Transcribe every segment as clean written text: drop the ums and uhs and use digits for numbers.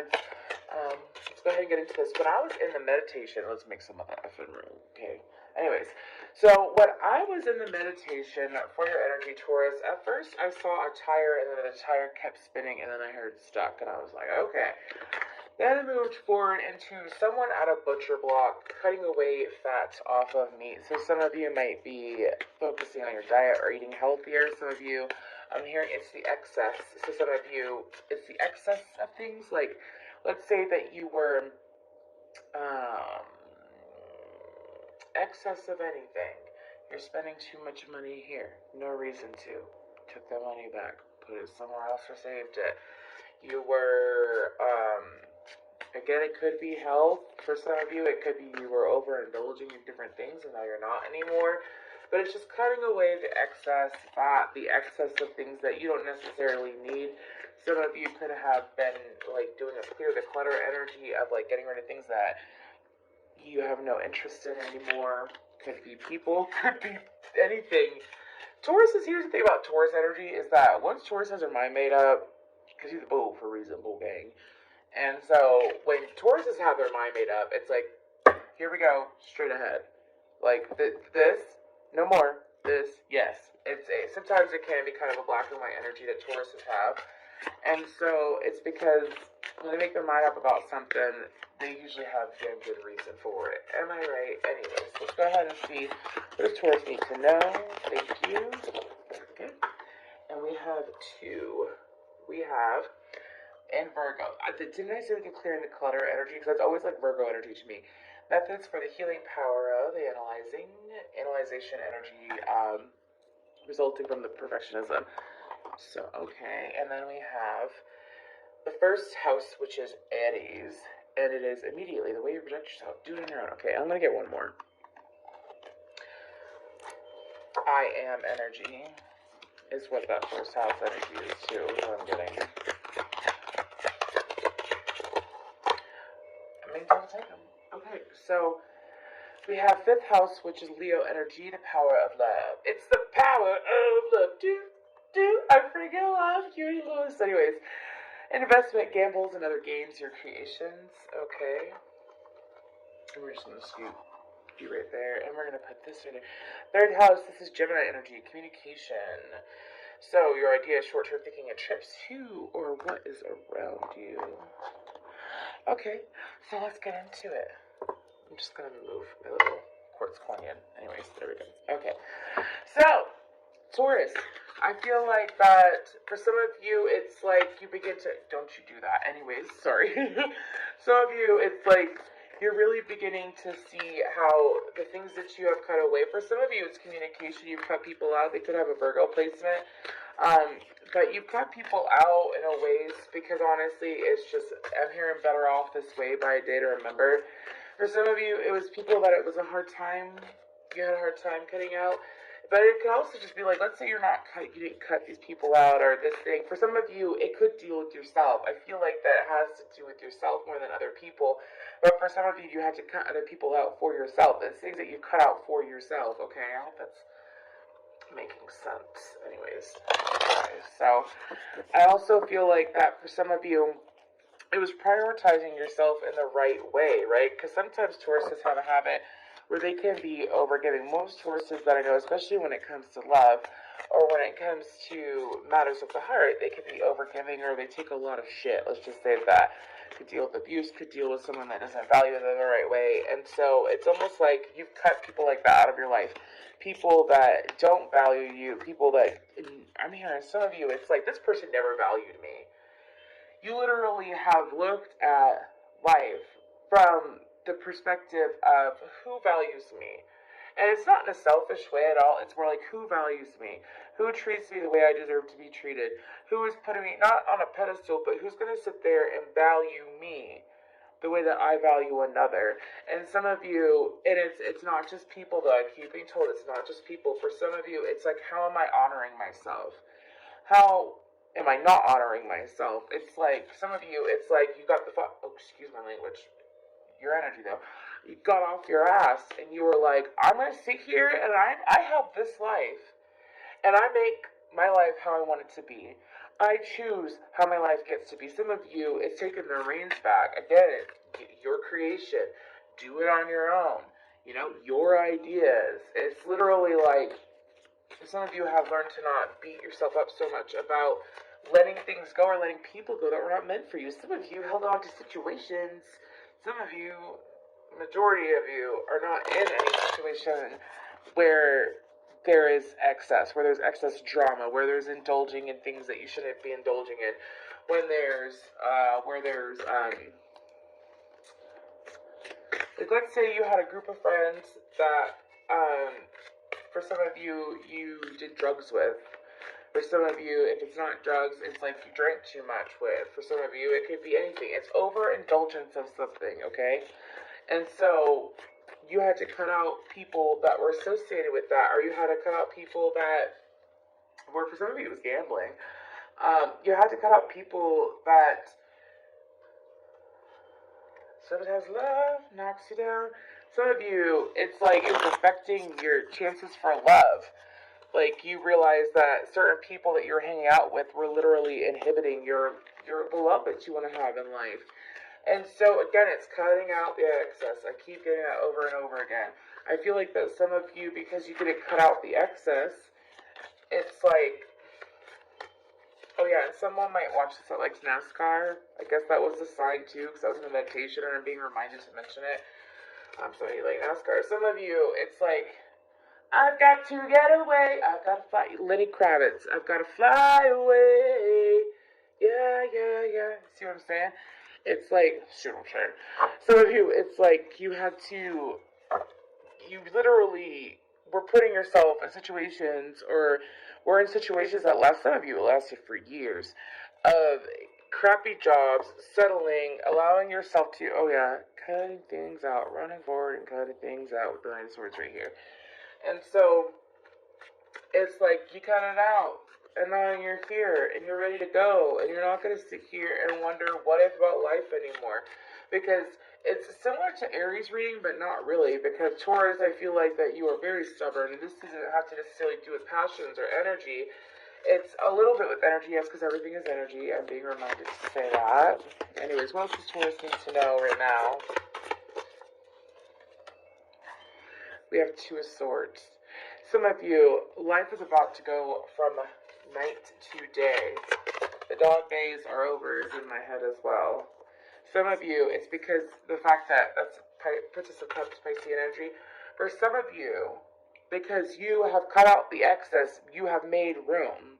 Let's go ahead and get into this. When I was in the meditation, let's make some of that effing room, okay? Anyways, so when I was in the meditation for your energy, Taurus, at first I saw a tire, and then the tire kept spinning, and then I heard stuck, and I was like, okay. Then I moved forward into someone at a butcher block cutting away fat off of meat. So some of you might be focusing on your diet or eating healthier. Some of you, I'm hearing it's the excess. So some of you, it's the excess of things. Like, let's say that you were excess of anything. You're spending too much money here. No reason to. Took that money back. Put it somewhere else or saved it. You were, again, it could be health. For some of you, it could be you were overindulging in different things and now you're not anymore. But it's just cutting away the excess fat, the excess of things that you don't necessarily need. Some of you could have been like doing a clear the clutter energy of like getting rid of things that you have no interest in anymore. Could be people, could be anything. Taurus is, here's the thing about Taurus energy is that once Taurus has their mind made up, because he's a bull for a reason, bull gang. And so when Tauruses have their mind made up, it's like, here we go, straight ahead. Like this, no more. This, yes. Sometimes it can be kind of a black and white energy that Tauruses have. And so it's because when they make their mind up about something, they usually have a good reason for it. Am I right? Anyways, let's go ahead and see what does Taurus need to know. Thank you. Okay. And we have two. We have in Virgo. Didn't I say we can clear in the clutter energy? Because that's always like Virgo energy to me. Methods for the healing power of the analyzation energy resulting from the perfectionism. So, okay. And then we have the first house, which is Aries. And it is immediately the way you project yourself. Do it on your own. Okay, I'm going to get one more. I am energy is what that first house energy is too, is what I'm getting. I mean, don't take them. Okay, so we have fifth house, which is Leo energy, the power of love. It's the power of love. I freaking love you, Lewis. Anyways, investment, gambles, and other games, your creations. Okay. And we're just going to scoop you right there, and we're going to put this in there. Third house, this is Gemini energy, communication. So your idea is short-term thinking and trips to or what is around you. Okay, so let's get into it. I'm just going to move my little quartz coin in. Anyways, there we go. Okay, so Taurus, I feel like that for some of you, it's like you begin to, don't you do that. Anyways, sorry. Some of you, it's like you're really beginning to see how the things that you have cut away. For some of you, it's communication. You've cut people out. They could have a Virgo placement. But you've cut people out in a ways because honestly, it's just, I'm hearing better off this way by a day to remember. For some of you, it was people that it was a hard time. You had a hard time cutting out. But it could also just be like, let's say you didn't cut these people out or this thing. For some of you, it could deal with yourself. I feel like that has to do with yourself more than other people. But for some of you, you had to cut other people out for yourself. It's things that you cut out for yourself, okay? I hope that's making sense. Anyways, so I also feel like that for some of you, it was prioritizing yourself in the right way, right? Because sometimes Tauruses have a habit where they can be overgiving. Most Tauruses that I know, especially when it comes to love or when it comes to matters of the heart, they can be overgiving or they take a lot of shit. Let's just say that. Could deal with abuse, could deal with someone that doesn't value them the right way. And so it's almost like you've cut people like that out of your life. People that don't value you, people that, I'm hearing some of you, it's like this person never valued me. You literally have looked at life from the perspective of who values me. And it's not in a selfish way at all. It's more like who values me? Who treats me the way I deserve to be treated? Who is putting me not on a pedestal, but who's going to sit there and value me the way that I value another? And some of you, it's not just people though. I keep being told it's not just people. For some of you, it's like, how am I honoring myself? How am I not honoring myself? It's like, some of you, it's like you got excuse my language. Your energy though. You got off your ass and you were like, I'm going to sit here and I have this life and I make my life how I want it to be. I choose how my life gets to be. Some of you, it's taking the reins back. Again, your creation. Do it on your own. You know, your ideas. It's literally like, some of you have learned to not beat yourself up so much about letting things go or letting people go that were not meant for you. Some of you held on to situations. Some of you, majority of you, are not in any situation where there is excess, where there's excess drama, where there's indulging in things that you shouldn't be indulging in, when there's, like, let's say you had a group of friends that, for some of you, you did drugs with. For some of you, if it's not drugs, it's like you drank too much with. For some of you, it could be anything. It's overindulgence of something, okay? And so you had to cut out people that were associated with that, or you had to cut out people that were, for some of you, it was gambling. You had to cut out people that, sometimes love knocks you down. Some of you, it's like it was affecting your chances for love. Like, you realize that certain people that you're hanging out with were literally inhibiting the love that you want to have in life. And so, again, it's cutting out the excess. I keep getting that over and over again. I feel like that some of you, because you didn't cut out the excess, it's like, oh yeah, and someone might watch this that likes NASCAR. I guess that was the sign too, because I was in a meditation and I'm being reminded to mention it. So you like NASCAR. Some of you, it's like, I've got to get away. I've got to fly. Lenny Kravitz. I've got to fly away. Yeah, yeah, yeah. See what I'm saying? It's like, shoot, I'm sure. Some of you, it's like you literally were putting yourself in situations, or were in situations that last, some of you, it lasted for years, of crappy jobs, settling, allowing yourself to, oh yeah, cutting things out, running forward and cutting things out with the Nine of Swords right here. And so, it's like, you cut it out, and now you're here, and you're ready to go, and you're not going to sit here and wonder what if about life anymore, because it's similar to Aries reading, but not really, because Taurus, I feel like that you are very stubborn, and this doesn't have to necessarily do with passions or energy. It's a little bit with energy, yes, because everything is energy. I'm being reminded to say that. Anyways, what else does Taurus need to know right now? We have Two of Swords. Some of you, life is about to go from night to day. The dog days are over is in my head as well. Some of you, it's because the fact that that's Princess of Cups, Pisces energy. For some of you, because you have cut out the excess, you have made room.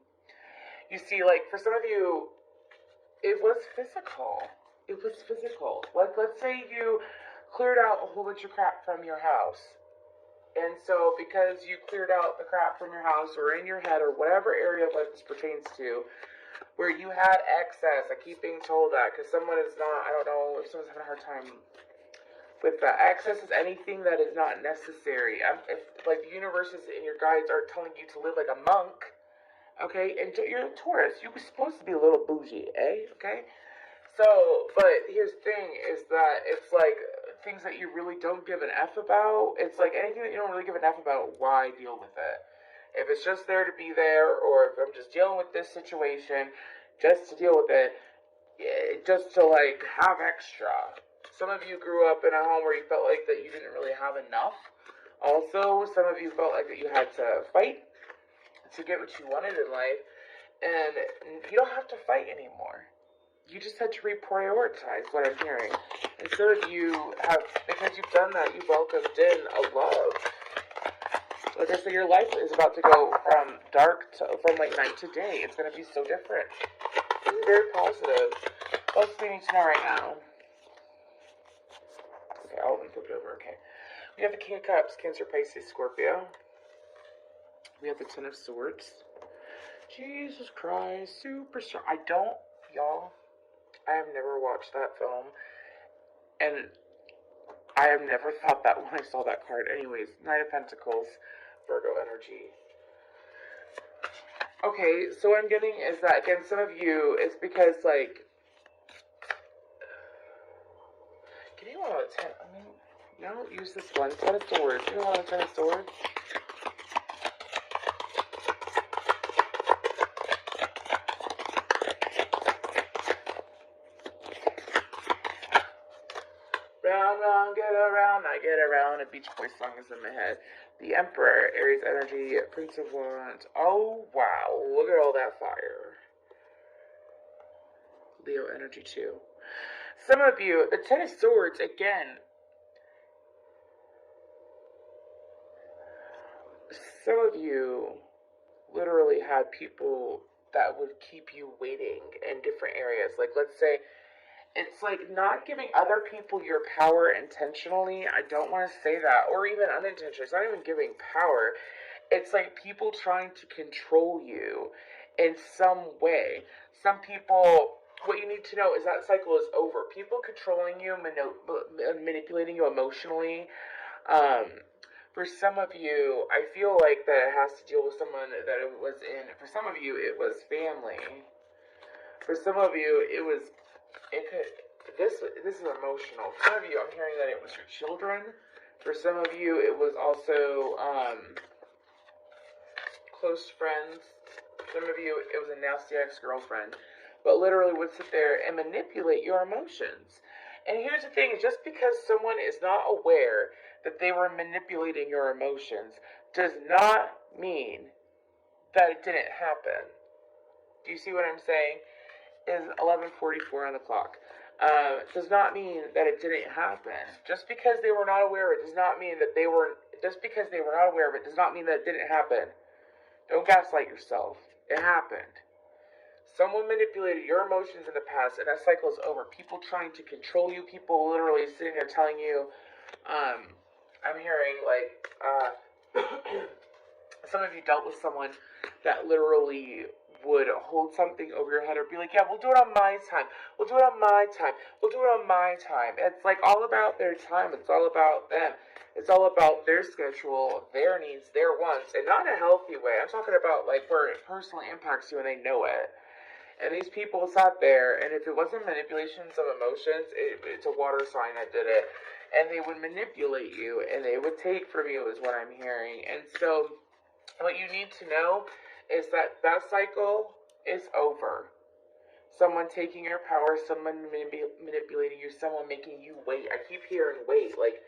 You see, like, for some of you, it was physical. It was physical. Like, let's say you cleared out a whole bunch of crap from your house. And so, because you cleared out the crap from your house or in your head or whatever area of life this pertains to, where you had excess, I keep being told that, because someone is not, I don't know if someone's having a hard time with that. Excess is anything that is not necessary. If, like, the universes and your guides are telling you to live like a monk, okay, and you're a Taurus, you were supposed to be a little bougie, okay? So, but here's the thing, is that it's like, things that you really don't give an F about, it's like anything that you don't really give an F about, why deal with it? If it's just there to be there, or if I'm just dealing with this situation, just to deal with it, just to, like, have extra. Some of you grew up in a home where you felt like that you didn't really have enough. Also, some of you felt like that you had to fight to get what you wanted in life, and you don't have to fight anymore. You just had to reprioritize, what I'm hearing. And so you have, because you've done that, you welcomed in a love. Like I said, your life is about to go from dark to, from like night to day. It's going to be so different. This is very positive. What else do we need to know right now? Okay, I'll flip it over, okay. We have the King of Cups, Cancer, Pisces, Scorpio. We have the Ten of Swords. Jesus Christ, superstar. Y'all, I have never watched that film, and I have never thought that when I saw that card. Anyways, Knight of Pentacles, Virgo energy. Okay, so what I'm getting is that, again, some of you, it's because, like, can you want a 10? I mean, no, use this one. Ten of Swords. You want a 10 of Swords? around, I get around. A Beach Boys song is in my head. The Emperor, Aries energy, Prince of Wands. Oh, wow. Look at all that fire. Leo energy, too. Some of you, the Ten of Swords, again. Some of you literally had people that would keep you waiting in different areas. Like, let's say, it's like not giving other people your power intentionally. I don't want to say that. Or even unintentionally. It's not even giving power. It's like people trying to control you in some way. Some people, what you need to know is that cycle is over. People controlling you, manipulating you emotionally. For some of you, I feel like that it has to deal with someone that it was in. For some of you, it was family. For some of you, this is emotional. For some of you, I'm hearing that it was your children. For some of you, it was also close friends. Some of you, it was a nasty ex-girlfriend. But literally would sit there and manipulate your emotions. And here's the thing, just because someone is not aware that they were manipulating your emotions does not mean that it didn't happen. Do you see what I'm saying? Is 11:44 on the clock. Does not mean that it didn't happen. Just because they were not aware of it does not mean that they were. Just because they were not aware of it does not mean that it didn't happen. Don't gaslight yourself. It happened. Someone manipulated your emotions in the past, and that cycle is over. People trying to control you. People literally sitting there telling you. I'm hearing some of you dealt with someone that literally would hold something over your head or be like, yeah, we'll do it on my time. We'll do it on my time. We'll do it on my time. It's like all about their time. It's all about them. It's all about their schedule, their needs, their wants, and not in a healthy way. I'm talking about like where it personally impacts you and they know it. And these people sat there, and if it wasn't manipulations of emotions, it's a water sign that did it. And they would manipulate you, and they would take from you, is what I'm hearing. And so, what you need to know is that that cycle is over. Someone taking your power, someone manipulating you, someone making you wait. I keep hearing wait. Like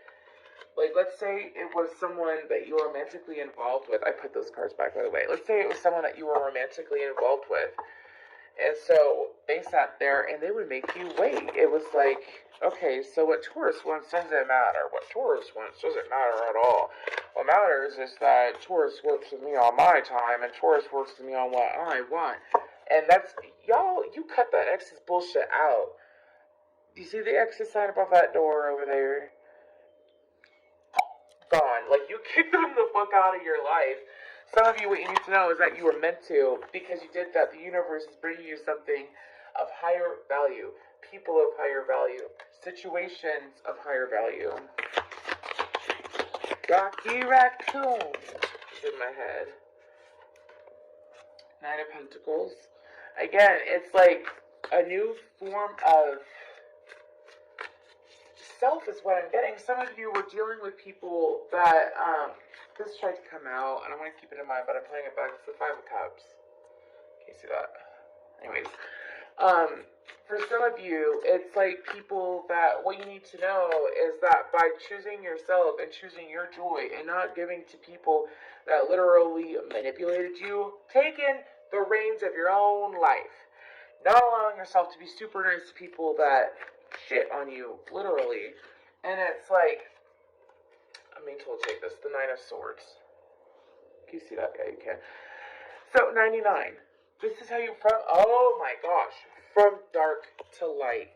let's say it was someone that you were romantically involved with. I put those cards back, by the way. Let's say it was someone that you were romantically involved with. And so they sat there and they would make you wait. It was like, okay, so what Taurus wants doesn't matter. What Taurus wants doesn't matter at all. What matters is that Taurus works with me on my time and Taurus works with me on what I want. And that's, y'all, you cut that X's bullshit out. Do you see the X's sign above that door over there? Gone. Like, you kicked them the fuck out of your life. Some of you, what you need to know is that you were meant to. Because you did that, the universe is bringing you something of higher value. People of higher value. Situations of higher value. Rocky Raccoon is in my head. Nine of Pentacles. Again, it's like a new form of self is what I'm getting. Some of you were dealing with people that, this tried to come out, and I want to keep it in mind, but I'm playing it back. It's the Five of Cups. Can you see that? Anyways, for some of you, it's like people that, what you need to know is that by choosing yourself and choosing your joy and not giving to people that literally manipulated you, taking the reins of your own life, not allowing yourself to be super nice to people that shit on you, literally. And it's like, I'm being told to take this, the Nine of Swords. Can you see that? Yeah, you can. So, 99. This is how you, oh my gosh, from dark to light.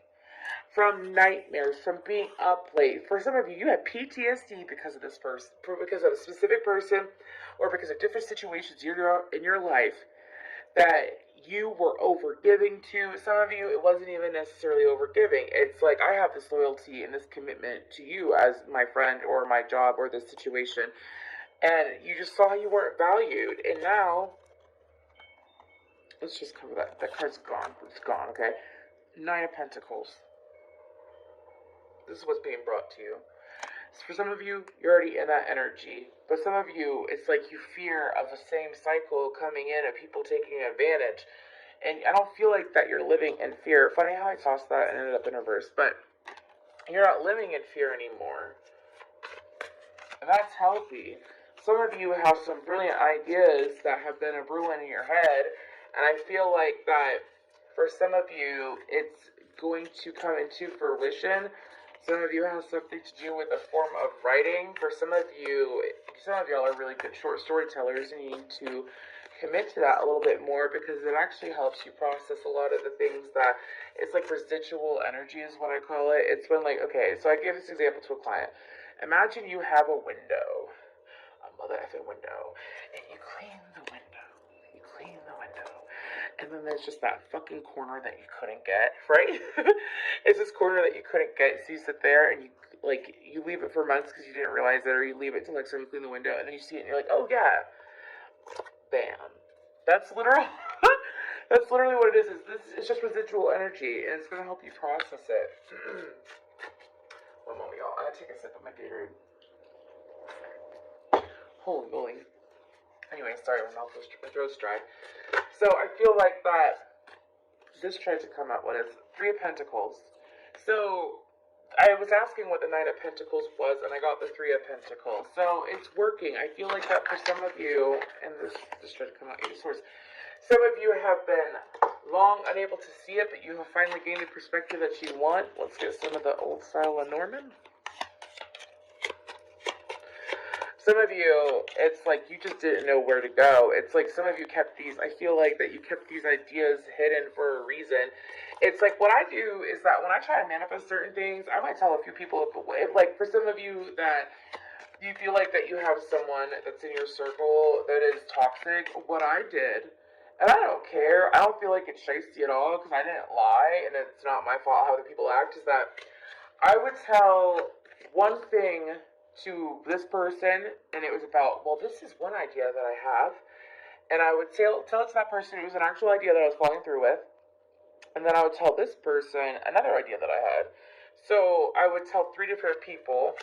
From nightmares, from being up late. For some of you, you had PTSD because of this person, because of a specific person, or because of different situations in your life that you were overgiving to. Some of you, it wasn't even necessarily overgiving. It's like, I have this loyalty and this commitment to you as my friend or my job or this situation. And you just saw you weren't valued. And now, let's just cover that. That card's gone. It's gone, okay? Nine of Pentacles. This is what's being brought to you. So for some of you, you're already in that energy. But some of you, it's like you fear of the same cycle coming in of people taking advantage. And I don't feel like that you're living in fear. Funny how I tossed that and ended up in reverse. But you're not living in fear anymore. And that's healthy. Some of you have some brilliant ideas that have been a brewing in your head, and I feel like that for some of you, it's going to come into fruition. Some of you have something to do with a form of writing. For some of y'all are really good short storytellers, and you need to commit to that a little bit more because it actually helps you process a lot of the things that it's like residual energy is what I call it. It's when like, okay, so I gave this example to a client. Imagine you have a window, a mother effing window, and you clean the window. You clean the window. And then there's just that fucking corner that you couldn't get, right? It's this corner that you couldn't get, so you sit there and you leave it for months because you didn't realize it, or you leave it till next time you clean the window, and then you see it and you're like, oh yeah, bam. That's literal. That's literally what it is. It's just residual energy, and it's gonna help you process it. One moment, y'all. I gotta take a sip of my Gatorade. Holy moly. Anyway, sorry, my throat's dry. So I feel like that this tried to come out, what is Three of Pentacles. So I was asking what the Nine of Pentacles was, and I got the Three of Pentacles. So it's working. I feel like that for some of you, and this tried to come out, Eight of Swords. Some of you have been long unable to see it, but you have finally gained the perspective that you want. Let's get some of the old style of Norman. Some of you, it's like you just didn't know where to go. It's like some of you kept these, I feel like that you kept these ideas hidden for a reason. It's like what I do is that when I try to manifest certain things, I might tell a few people, if like for some of you that you feel like that you have someone that's in your circle that is toxic, what I did, and I don't care, I don't feel like it's shiesty at all because I didn't lie and it's not my fault how other people act, is that I would tell one thing to this person, and it was about, well, this is one idea that I have, and I would tell it to that person. It was an actual idea that I was following through with, and then I would tell this person another idea that I had. So I would tell three different people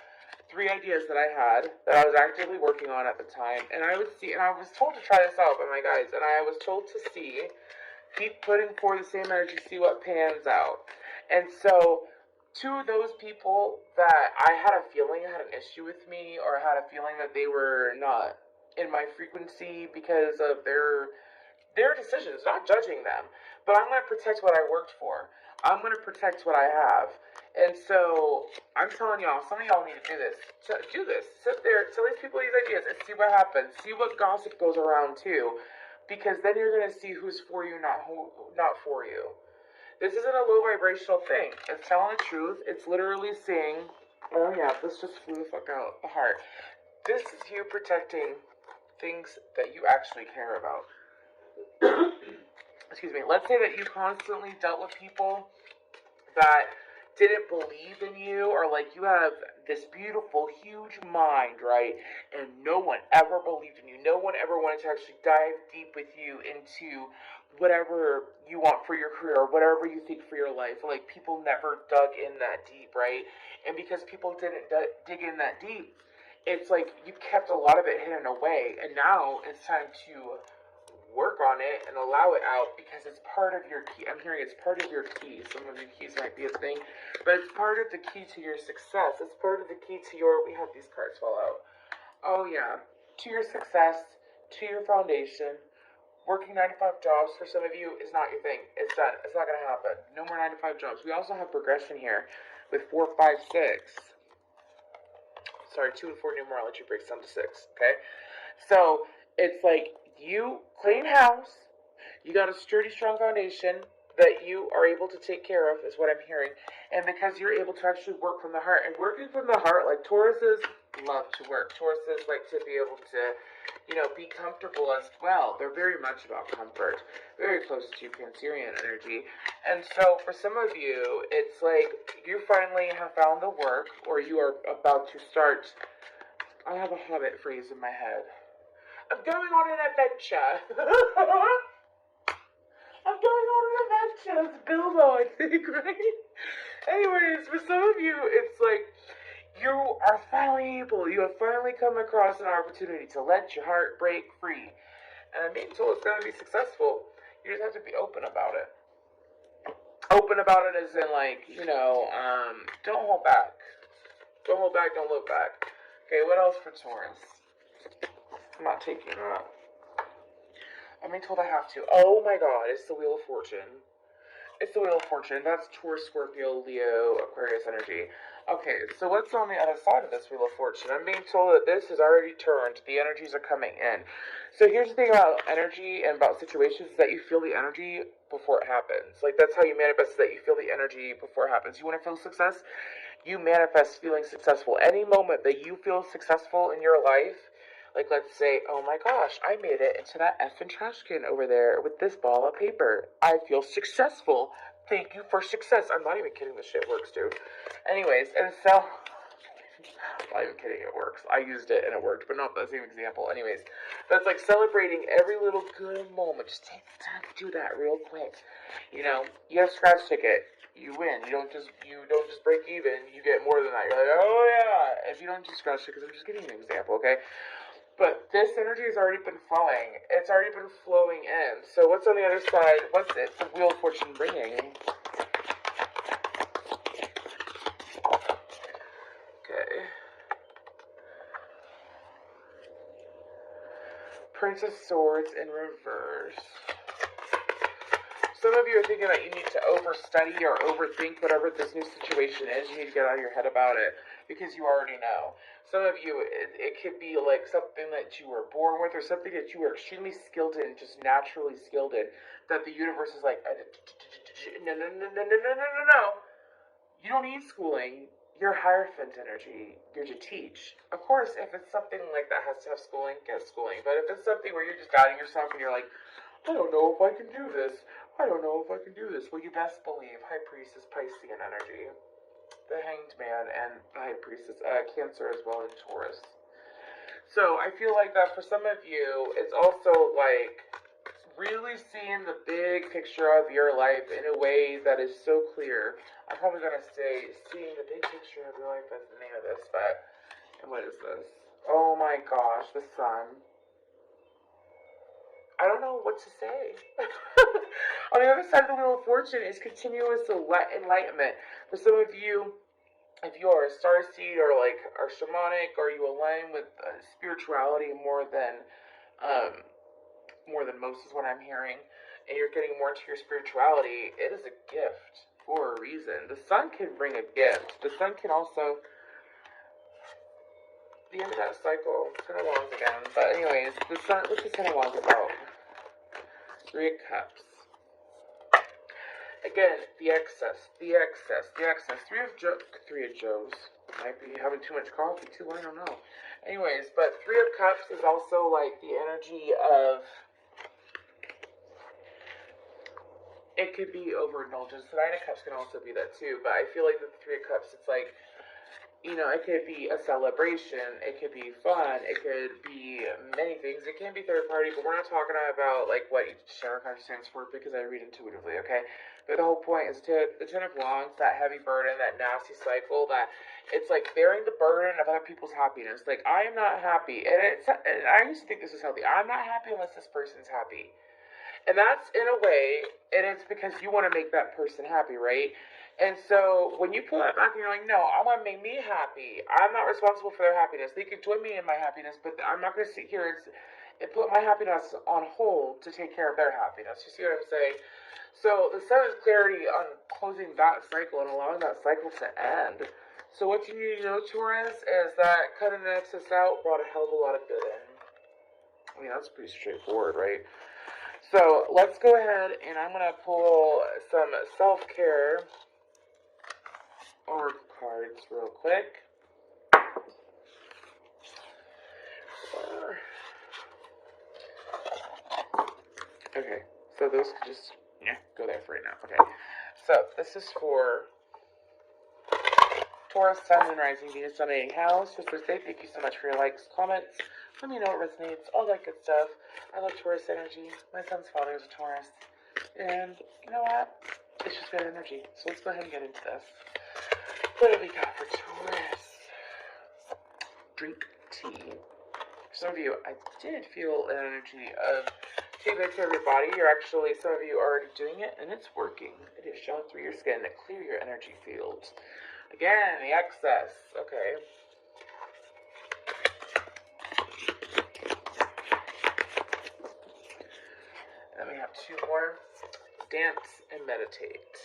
three ideas that I had that I was actively working on at the time, and I would see, and I was told to try this out by my guys, and I was told to keep putting forth the same energy, see what pans out, and so to those people that I had a feeling had an issue with me, or had a feeling that they were not in my frequency because of their decisions, not judging them, but I'm going to protect what I worked for. I'm going to protect what I have. And so I'm telling y'all, some of y'all need to do this. Do this. Sit there, tell these people these ideas, and see what happens. See what gossip goes around too, because then you're going to see who's for you, not for you. This isn't a low vibrational thing. It's telling the truth. It's literally saying, oh yeah, this just flew the fuck out the heart. This is you protecting things that you actually care about. Excuse me. Let's say that you constantly dealt with people that didn't believe in you, or like you have this beautiful, huge mind, right? And no one ever believed in you. No one ever wanted to actually dive deep with you into whatever you want for your career, or whatever you think for your life. Like people never dug in that deep, right? And because people didn't dig in that deep, it's like you kept a lot of it hidden away, and now it's time to work on it and allow it out because it's part of your key. I'm hearing it's part of your key. Some of your keys might be a thing, but it's part of the key to your success. It's part of the key to your, we had these cards fall out. Oh yeah, to your success, to your foundation. Working 9 to 5 jobs for some of you is not your thing. It's done. It's not going to happen. No more 9 to 5 jobs. We also have progression here with 4, 5, 6. Sorry, 2 and 4 numerology breaks down to 6. Okay, so it's like you clean house, you got a sturdy, strong foundation that you are able to take care of, is what I'm hearing. And because you're able to actually work from the heart, and working from the heart, like Tauruses love to work. Tauruses like to be able to, be comfortable as well. They're very much about comfort, very close to Cancerian energy. And so for some of you, it's like you finally have found the work, or you are about to start. I have a Hobbit phrase in my head. I'm going on an adventure. I'm going on an adventure. It's Bilbo, I think, right? Anyways, for some of you, it's like you are finally able, you have finally come across an opportunity to let your heart break free. And I'm being told it's going to be successful. You just have to be open about it. Open about it as in, like, don't hold back. Don't hold back, don't look back. Okay, what else for Taurus? I'm not taking that. I'm being told I have to. Oh my god, it's the Wheel of Fortune. It's the Wheel of Fortune. That's Taurus, Scorpio, Leo, Aquarius energy. Okay, so what's on the other side of this Wheel of Fortune? I'm being told that this is already turned. The energies are coming in. So here's the thing about energy and about situations is that you feel the energy before it happens. Like, that's how you manifest, that you feel the energy before it happens. You want to feel success? You manifest feeling successful. Any moment that you feel successful in your life, like, let's say, oh my gosh, I made it into that effing trash can over there with this ball of paper. I feel successful. Thank you for success. I'm not even kidding. This shit works, dude. Anyways, and so, I'm not even kidding. It works. I used it and it worked, but not the same example. Anyways, that's like celebrating every little good moment. Just take the time to do that real quick. You know, you have a scratch ticket. You win. You don't just break even. You get more than that. You're like, oh yeah. If you don't just scratch tickets, I'm just giving you an example, okay? But this energy has already been flowing. It's already been flowing in. So what's on the other side? What's it? The Wheel of Fortune bringing? Okay. Prince of Swords in reverse. Some of you are thinking that you need to overstudy or overthink whatever this new situation is. You need to get out of your head about it because you already know. Some of you, it could be like something that you were born with or something that you were extremely skilled in, just naturally skilled in, that the universe is like, no, no, no, no, no, no, no, no, no. You don't need schooling. You're Hierophant energy. You're to teach. Of course, if it's something like that has to have schooling, get schooling. But if it's something where you're just guiding yourself and you're like, I don't know if I can do this. I don't know if I can do this. Well, you best believe High Priestess Piscean energy. The Hanged Man and the High Priestess Cancer as well in Taurus. So I feel like that for some of you, it's also like really seeing the big picture of your life in a way that is so clear. I'm probably going to say seeing the big picture of your life as the name of this, but and what is this? Oh my gosh, the sun. I don't know what to say. On the other side of the Wheel of Fortune is continuous enlightenment. For some of you, if you are a starseed or like are shamanic or you align with spirituality more than most is what I'm hearing, and you're getting more into your spirituality, it is a gift for a reason. The sun can bring a gift. The sun can also, the end of that cycle, Ten of Wands again. But anyways, the sun, what's the Ten of Wands about? Three of Cups. Again, the excess. Three of Joes. Might be having too much coffee too, I don't know. Anyways, but Three of Cups is also like the energy of, it could be overindulgence. The Nine of Cups can also be that too, but I feel like the Three of Cups, it's like, you know, it could be a celebration, it could be fun, it could be many things. It can be third party, but we're not talking about like what each tarot card stands for because I read intuitively, okay? But the whole point is the Ten of Wands, that heavy burden, that nasty cycle, that it's like bearing the burden of other people's happiness. Like, I am not happy, and I used to think this was healthy. I'm not happy unless this person's happy. And that's in a way, and it's because you want to make that person happy, right? And so when you pull that back and you're like, no, I want to make me happy. I'm not responsible for their happiness. They can join me in my happiness, but I'm not going to sit here and put my happiness on hold to take care of their happiness. You see what I'm saying? So the sun is clarity on closing that cycle and allowing that cycle to end. So what you need to know, Taurus, is that cutting the excess out brought a hell of a lot of good in. I mean, that's pretty straightforward, right? So let's go ahead and I'm going to pull some self-care oracle cards real quick. Okay, so those could just go there for right now. Okay, so this is for Taurus, Sun, and Rising, Venus, dominating house. Just for today, thank you so much for your likes, comments. Let me know what resonates, all that good stuff. I love Taurus energy. My son's father is a Taurus. And you know what? It's just good energy. So let's go ahead and get into this. What do we got for Taurus? Drink tea. For some of you, I did feel an energy of taking good care of your body. You're actually, some of you are already doing it, and it's working. It is showing through your skin to clear your energy fields. Again, the excess. Okay. dance and meditate.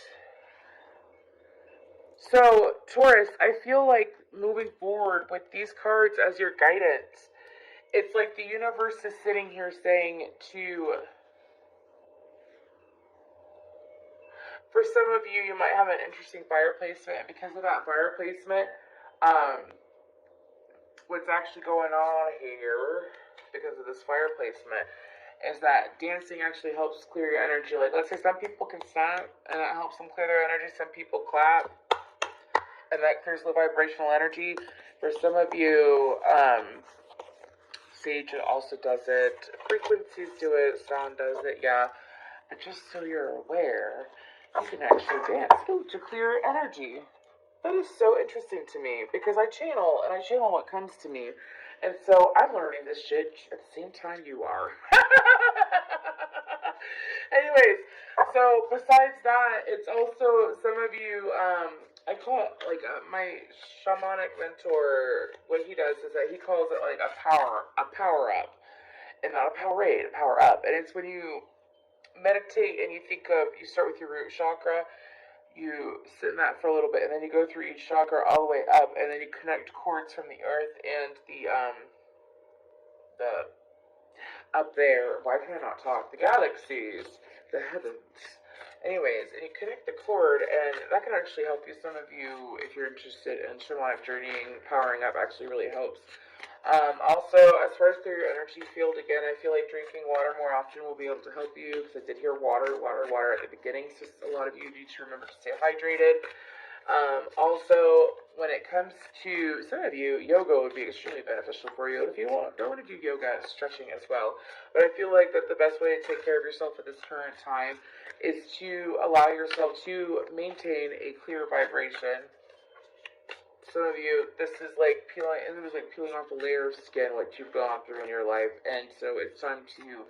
So, Taurus, I feel like moving forward with these cards as your guidance, it's like the universe is sitting here saying to, for some of you, you might have an interesting fire placement, and because of that fire placement, what's actually going on here, because of this fire placement, is that dancing actually helps clear your energy. Like, let's say some people can stand, and that helps them clear their energy. Some people clap, and that clears the vibrational energy. For some of you, sage also does it. Frequencies do it. Sound does it, yeah. But just so you're aware, you can actually dance to clear your energy. That is so interesting to me because I channel and I channel what comes to me. And so I'm learning this shit at the same time you are. Anyways, so besides that, it's also some of you, I call it like my shamanic mentor, what he does is that he calls it like a power up. And not a Powerade, a power up. And it's when you meditate and you start with your root chakra, you sit in that for a little bit, and then you go through each chakra all the way up, and then you connect cords from the earth and the up there. Why can I not talk? The galaxies, the heavens. Anyways, and you connect the cord, and that can actually help you. Some of you, if you're interested in shamanic journeying, powering up actually really helps. Also, as far as clear your energy field, again, I feel like drinking water more often will be able to help you, because I did hear water at the beginning, so a lot of you need to remember to stay hydrated. Also, when it comes to some of you, yoga would be extremely beneficial for you. If you don't want to do yoga, stretching as well. But I feel like that the best way to take care of yourself at this current time is to allow yourself to maintain a clear vibration. Some of you, this is like peeling off a layer of skin what you've gone through in your life, and so it's time to